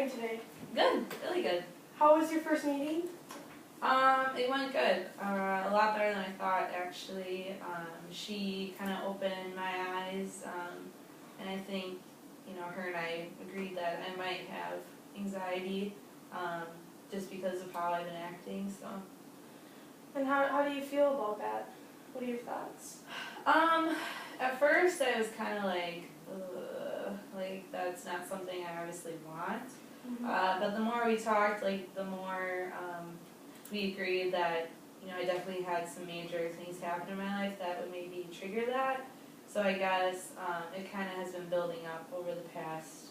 doing today? Good, really good. How was your first meeting? It went good. A lot better than I thought, actually. She kind of opened my eyes, and I think, her and I agreed that I might have anxiety, just because of how I've been acting, so. And how do you feel about that? What are your thoughts? At first I was kind of like, ugh, like that's not something I obviously want. But the more we talked, the more we agreed that, I definitely had some major things happen in my life that would maybe trigger that. So I guess it kind of has been building up over the past,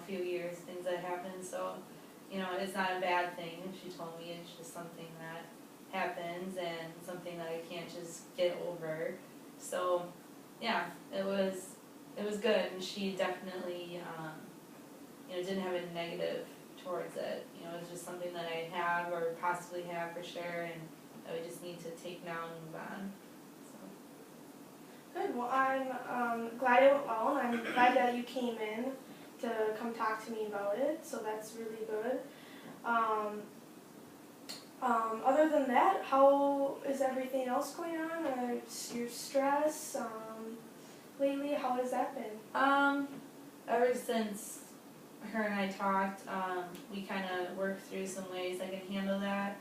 few years, things that happened. So, it's not a bad thing. She told me it's just something that happens and something that I can't just get over. So, yeah, it was good, and she definitely, didn't have a negative towards it. It was just something that I have or possibly have for sure, and I would just need to take now and move on. So. Good. Well, I'm glad it went well, and I'm glad that you came in to come talk to me about it. So that's really good. Other than that, how is everything else going on? Your stress lately, how has that been? Ever since her and I talked, we kind of worked through some ways I can handle that.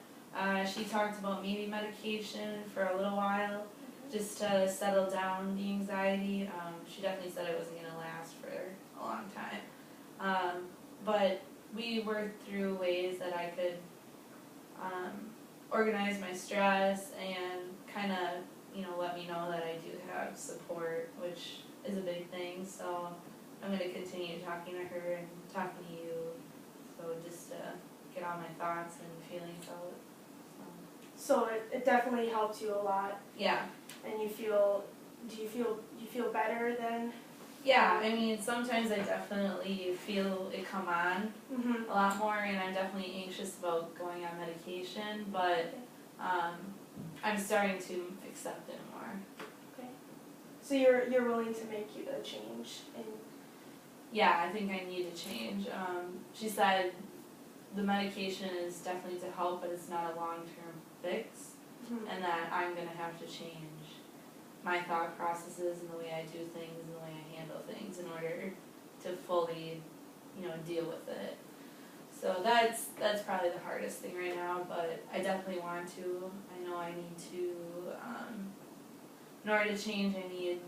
She talked about maybe medication for a little while, just to settle down the anxiety. She definitely said it wasn't going to last for a long time. But we worked through ways that I could organize my stress and kind of, let me know that I do have support, which is a big thing. So I'm going to continue talking to her and talking to you, so just to get all my thoughts and feelings out. So it definitely helped you a lot. Yeah. And do you feel better then? Yeah, I mean, sometimes I definitely feel it come on a lot more, and I'm definitely anxious about going on medication, but I'm starting to accept it more. Okay. So you're willing to make a change? Yeah, I think I need to change. She said the medication is definitely to help, but it's not a long-term fix, and that I'm going to have to change my thought processes and the way I do things and the way I handle things in order to fully, deal with it. So that's probably the hardest thing right now, but I definitely want to. I know I need to, in order to change, I need,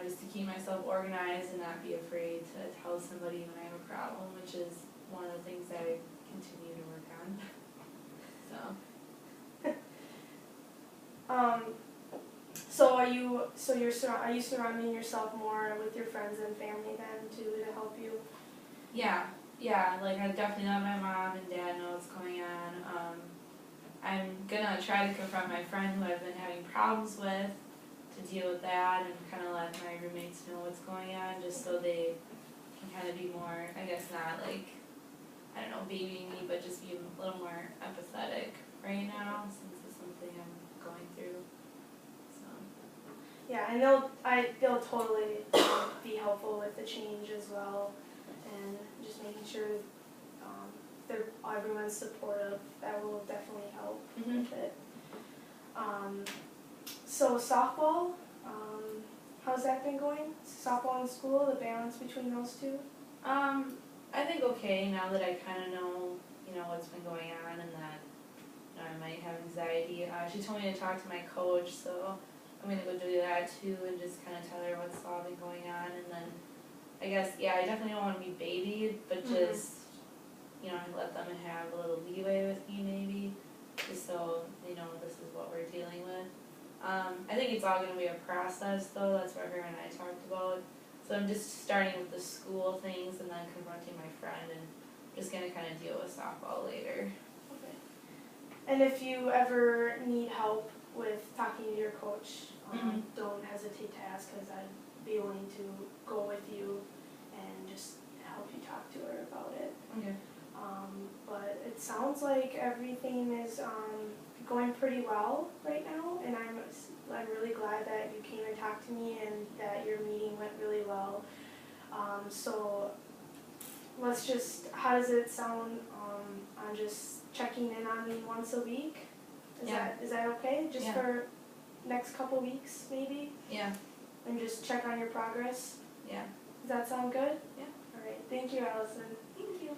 just to keep myself organized and not be afraid to tell somebody when I have a problem, which is one of the things that I continue to work on. So. Are you surrounding yourself more with your friends and family then to help you? Yeah, I definitely let my mom and dad know what's going on. I'm gonna try to confront my friend who I've been having problems with to deal with that, and kind of let my roommates know what's going on, just so they can kind of be more, I guess not babying me, but just be a little more empathetic right now, since it's something I'm going through. Yeah, and they'll totally be helpful with the change as well, and just making sure everyone's supportive. That will definitely help with it. So softball, how's that been going? Softball and school, the balance between those two? I think okay, now that I kind of know, what's been going on, and that I might have anxiety. She told me to talk to my coach, so I'm going to go do that too, and just kind of tell her what's all been going on. And then I guess, I definitely don't want to be babied, but just, let them have a little leeway with me maybe, just so they know this is what we're dealing with. I think it's all going to be a process though, that's what her and I talked about. So I'm just starting with the school things and then confronting my friend, and just going to kind of deal with softball later. Okay. And if you ever need help with talking to your coach, don't hesitate to ask, because I'd be willing to go with you and just help you talk to her about it. Okay. But it sounds like everything is going pretty well right now, and I'm really glad that you came and talked to me and that your meeting went really well. So let's just, how does it sound on just checking in on me once a week? Is that okay? Just for next couple weeks maybe? Yeah. And just check on your progress? Yeah. Does that sound good? Yeah. Alright, thank you, Allison. Thank you.